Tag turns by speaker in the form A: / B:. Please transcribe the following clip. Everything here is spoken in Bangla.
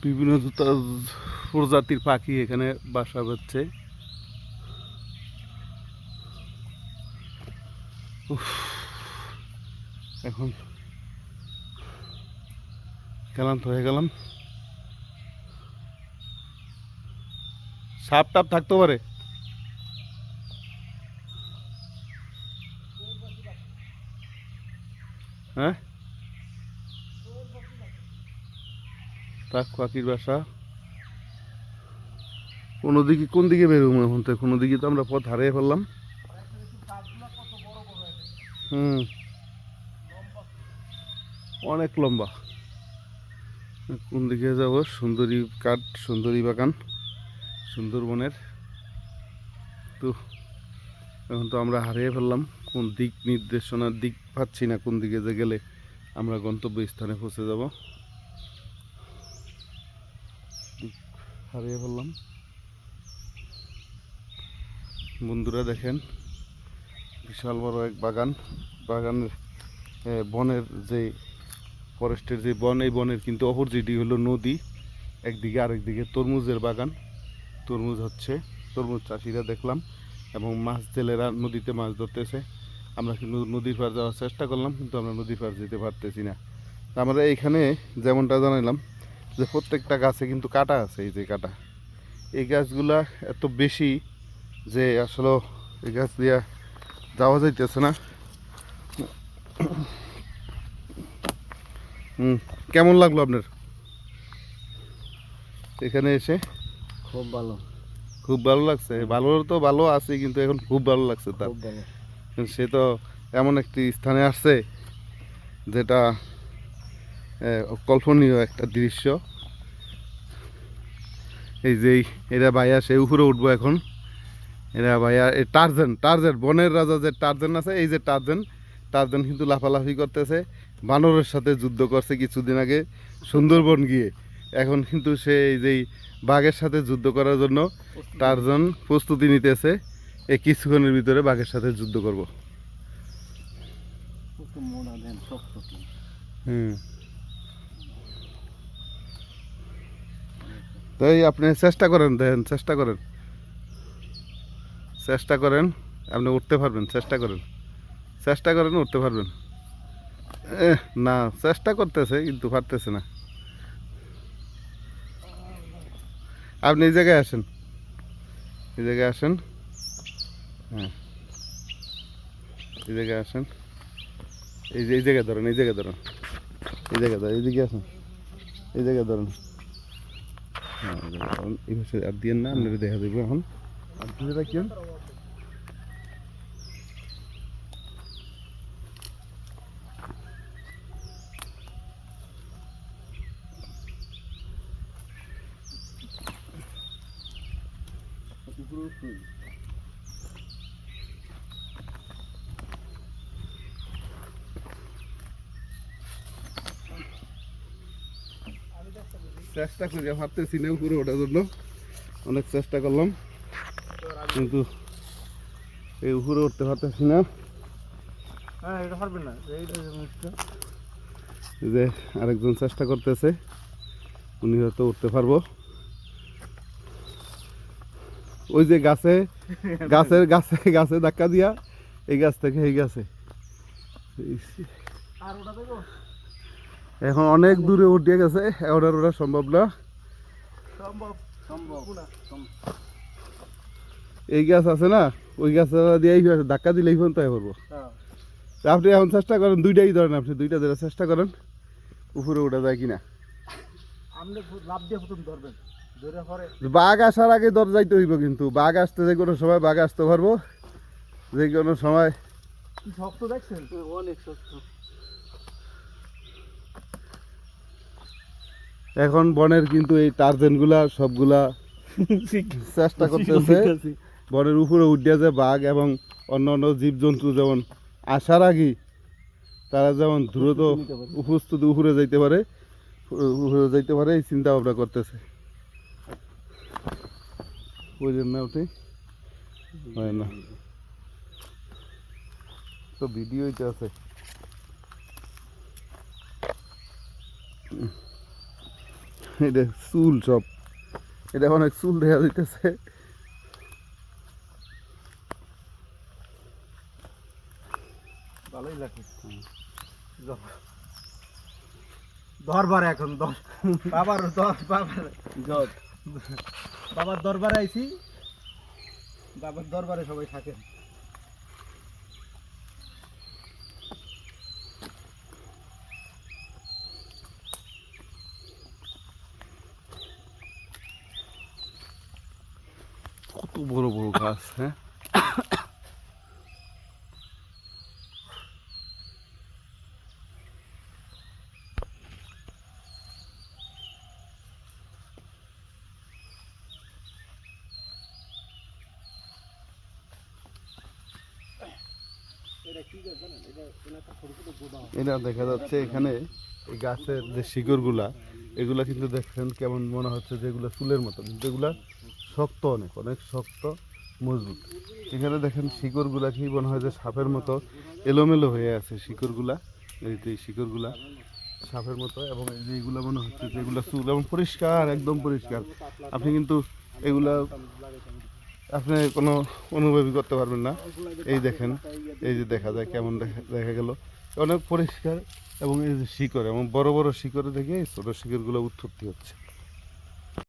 A: বিভিন্ন প্রজাতির পাখি এখানে বাসা বাঁধছে। এখন ক্লান্ত হয়ে গেলাম। সাপ টাপ থাকতে পারে। হ্যাঁ, পাখির বাসা। কোন দিকে বেরোবো এখন? তো কোনো দিকে তো আমরা পথ হারিয়ে ফেললাম। অনেক লম্বা। কোন দিকে যাব? সুন্দরী কাঠ, সুন্দরী বাগান, সুন্দরবনের। তো এখন তো আমরা হারিয়ে ফেললাম, কোন দিক নির্দেশনার দিক পাচ্ছি না, কোন দিকে যে গেলে আমরা গন্তব্য স্থানে পৌঁছে যাব। হারিয়ে ফেললাম। বন্ধুরা দেখেন, বিশাল বড় এক বাগানের বনের যে ফরেস্টের যে বন, এই বনের কিন্তু অপরজিটই হলো নদী। একদিকে আরেকদিকে তরমুজের বাগান, তরমুজ হচ্ছে, তরমুজ চাষিরা দেখলাম, এবং মাছ জেলেরা নদীতে মাছ ধরতেছে। আমরা কিন্তু নদীর পার যাওয়ার চেষ্টা করলাম, কিন্তু আমরা নদীর পার যেতে পারতেছি না। আমরা এইখানে যেমনটা জানাইলাম যে প্রত্যেকটা গাছে কিন্তু কাটা আছে। এই যে কাটা, এই গাছগুলা এত বেশি যে আসলে এই গাছ দিয়া যাওয়া যাইতেছে না। কেমন লাগলো আপনার এখানে এসে?
B: খুব ভালো,
A: খুব ভালো লাগছে। ভালো তো ভালো আছে, কিন্তু এখন খুব ভালো লাগছে তার। সে তো এমন একটি স্থানে আসছে যেটা কল্পনীয় একটা দৃশ্য। এই যে এরা ভাইয়া সে উপরে উঠবো এখন। এরা ভাইয়া এই টার্জেন বনের রাজা যে টার্জেন আছে, এই যে টার্জেন কিন্তু লাফালাফি করতেছে। বানরের সাথে যুদ্ধ করছে কিছুদিন আগে সুন্দরবন গিয়ে। এখন কিন্তু সে এই যে বাঘের সাথে যুদ্ধ করার জন্য টার্জেন প্রস্তুতি নিতেছে। এই কিছুক্ষণের ভিতরে বাঘের সাথে যুদ্ধ করব। তাই আপনি চেষ্টা করেন, দেখেন, চেষ্টা করেন, আপনি উঠতে পারবেন। চেষ্টা করেন উঠতে পারবেন। না, চেষ্টা করতেছে কিন্তু পারতেছে না। আপনি এই জায়গায় আসেন, হ্যাঁ, এই জায়গায় আসেন। এই জায়গায় ধরেন, এই জায়গায় ধরেন, এইদিকে আসেন, এই জায়গায় ধরেন। হ্যাঁ, এই পাশে আর দিয়েন না, আপনারা দেখা দেবো এখন। আর দূরে রাখেন। চেষ্টা করি, পারতেছি না উপরে ওঠার জন্য। অনেক চেষ্টা করলাম, কিন্তু এই উপরে উঠতে পারতেছি না। যে আরেকজন চেষ্টা করতেছে, উনি হয়তো উঠতে পারবো। ওই যে গাছে ধাক্কা দিয়া এই গাছ থেকে এই গাছে এখন অনেক দূরে উঠে গেছে। এখন আর ওটা সম্ভব না। এই গাছ আছে না, ওই গাছ দিয়ে ধাক্কা দিলেই ফোন তাই করবো। আপনি এখন চেষ্টা করেন, দুইটাই ধরেন, আপনি দুইটা ধরে চেষ্টা করেন উপরে উঠা যায় কিনা। বাঘ আসার আগে দর যাইতে হইব, কিন্তু বাঘ আসতে যে কোনো সময় বাঘ আসতে পারবো, যে কোনো সময়। এখন বনের কিন্তু এই টার্জেন গুলা সবগুলা চেষ্টা করতেছে বনের উপরে উঠিয়া যে বাঘ এবং অন্যান্য জীবজন্তু যেমন আসার আগে তারা যেমন দ্রুত উপস্থিত উপরে যাইতে পারে এই চিন্তা ভাবনা করতেছে। ওই জন্য ওঠে হয় না, তো ভিডিওতে আছে। এটা চুল সব, এটা অনেক চুল দেখা দিতেছে।
B: ভালোই লাগে। দরবার এখন বাবার বাবার দরবারে আইছি, বাবার দরবারে সবাই থাকে।
A: কত বড় বড় গাছ, হ্যাঁ। এটা দেখা যাচ্ছে এখানে এই গাছের যে শিকড়গুলা, এগুলা কিন্তু দেখছেন কেমন মনে হচ্ছে যে এগুলা চুলের মতো, কিন্তু এগুলা শক্ত, অনেক অনেক শক্ত, মজবুত। এখানে দেখেন শিকড়গুলা কি মনে হয় যে সাপের মতো এলোমেলো হয়ে আছে শিকড়গুলা। এই যে শিকড়গুলা সাপের মতো, এবং এই যে এগুলা মনে হচ্ছে যে এগুলা চুল, এবং পরিষ্কার, একদম পরিষ্কার। আপনি কিন্তু এগুলা আপনি কোনো অনুভবই করতে পারবেন না। এই দেখেন, এই যে দেখা যায় কেমন দেখা গেল, অনেক পরিষ্কার। এবং এই যে শিকড়, এবং বড় বড় শিকড়ে দেখে ছোট শিকড়গুলো উৎপত্তি হচ্ছে।